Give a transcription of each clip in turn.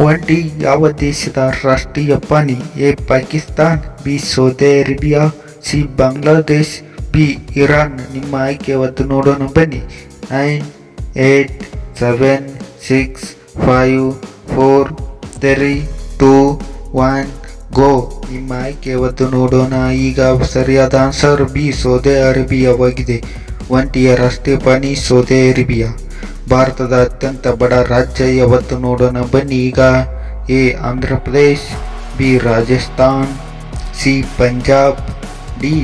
ಒಂಟಿ ಯಾವ ದೇಶದ ರಾಷ್ಟ್ರೀಯ ಪ್ರಾಣಿ? A Pakistan, B Saudi Arabia, C Bangladesh, B Iran. ನಿಮ್ಮ ಆಯ್ಕೆ ಯಾವತ್ತು ನೋಡೋಣ ಬನ್ನಿ. 9, 8, 7, 6, 5, 4, 3, 2, 1 ಗೋ. ನಿಮ್ಮ ಆಯ್ಕೆ ಯಾವತ್ತು ನೋಡೋಣ. ಈಗ ಸರಿಯಾದ ಆನ್ಸರ್ ಬಿ ಸೌದಿ ಅರೇಬಿಯಾವಾಗಿದೆ. ಒಂಟಿಯ ರಾಷ್ಟ್ರೀಯ ಪ್ರಾಣಿ ಸೌದಿ ಅರೇಬಿಯಾ. ಭಾರತದ ಅತ್ಯಂತ ಬಡ ರಾಜ್ಯ ಯಾವತ್ತು ನೋಡೋಣ ಬನ್ನಿ. ಈಗ A Andhra Pradesh, B Rajasthan, C Punjab, D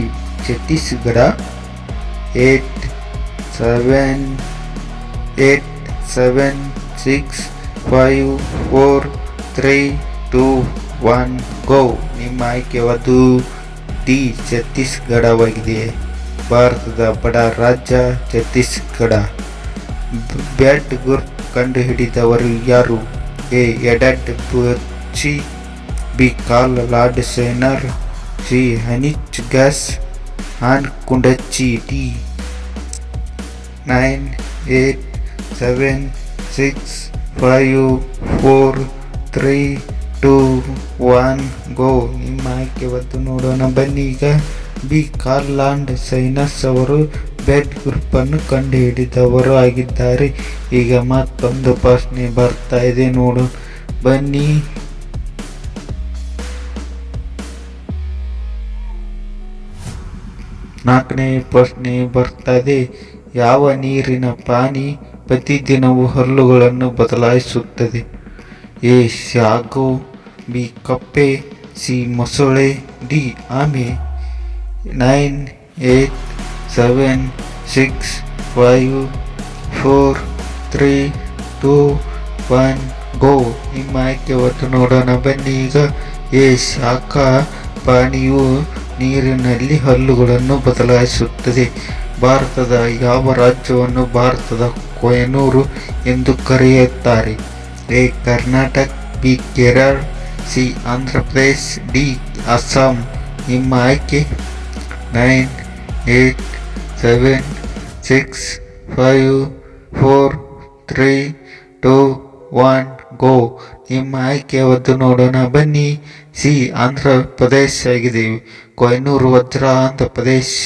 Chhattisgarh. 8, 7, 6, 5, 4, 3, 2, 1 go. ನಿಮ್ಮ ಆಯ್ಕೆ ಯಾವುದು? ಡಿ ಛತ್ತೀಸ್ಗಢವಾಗಿದೆ. ಭಾರತದ ಬಡ ರಾಜ್ಯ ಛತ್ತೀಸ್ಗಢ. ಬ್ಯಾಡ್ ಗುರುತು ಕಂಡುಹಿಡಿದವರು ಯಾರು? ಎ ಎಡರ್ಡ್ ಬರ್ಚಿ, B Karl Landsteiner, C ಹನಿಚ್ ಗ್ಯಾಸ್ ಆನ್ ಕುಂಡಚ್ಚಿ. D 9, 8, 7, 6, 5, 4, 3, 2, 1 go. ನಿಮ್ಮ ಆಯ್ಕೆ ಯಾವತ್ತು ನೋಡೋಣ ಬನ್ನಿ. ಈಗ ಬಿ ಕಾರ್ಲ್ ಲಾರ್ಡ್ ಸೈನಸ್ ಅವರು ಬ್ಯಾಡ್ ಗ್ರೂಪನ್ನು ಕಂಡುಹಿಡಿದವರು ಆಗಿದ್ದಾರೆ. ಈಗ ಮತ್ತೊಂದು ಪ್ರಶ್ನೆ ಬರ್ತಾ ಇದೆ, ನೋಡೋಣ ಬನ್ನಿ. ನಾಲ್ಕನೇ ಪ್ರಶ್ನೆ ಬರ್ತಾ ಇದೆ. ಯಾವ ನೀರಿನ ಪ್ರಾಣಿ ಪ್ರತಿದಿನವೂ ಹಲ್ಲುಗಳನ್ನು ಬದಲಾಯಿಸುತ್ತದೆ? ಎ ಸಾಗು, ಬಿ ಕಪ್ಪೆ, ಸಿ ಮೊಸಳೆ, ಡಿ ಆಮೆ. 9, 8, 7, 6, 5, 4, 3, 2, 1 ಗೋ. ನಿಮ್ಮ ಆಯ್ಕೆ ಯಾವತ್ತು ನೋಡೋಣ ಬನ್ನಿ. ಈಗ ಎ ಶಾಖ ಪ್ರಾಣಿಯು ನೀರಿನಲ್ಲಿ ಹಲ್ಲುಗಳನ್ನು ಬದಲಾಯಿಸುತ್ತದೆ. ಭಾರತದ ಯಾವ ರಾಜ್ಯವನ್ನು ಭಾರತದ ಕೊಹಿನೂರು ಎಂದು ಕರೆಯುತ್ತಾರೆ? A Karnataka, B Kerala, C Andhra Pradesh, D Assam. ನಿಮ್ಮ ಆಯ್ಕೆ? 9, 8, 7, 6, 5, 4, 3, 2, 1 ಗೋ. ನಿಮ್ಮ ಆಯ್ಕೆ ಯಾವತ್ತು ನೋಡೋಣ ಬನ್ನಿ. ಸಿ ಆಂಧ್ರ ಪ್ರದೇಶ್ ಆಗಿದೆ. ಕೊಹಿನೂರು ವಜ್ರ ಆಂಧ್ರ ಪ್ರದೇಶ್.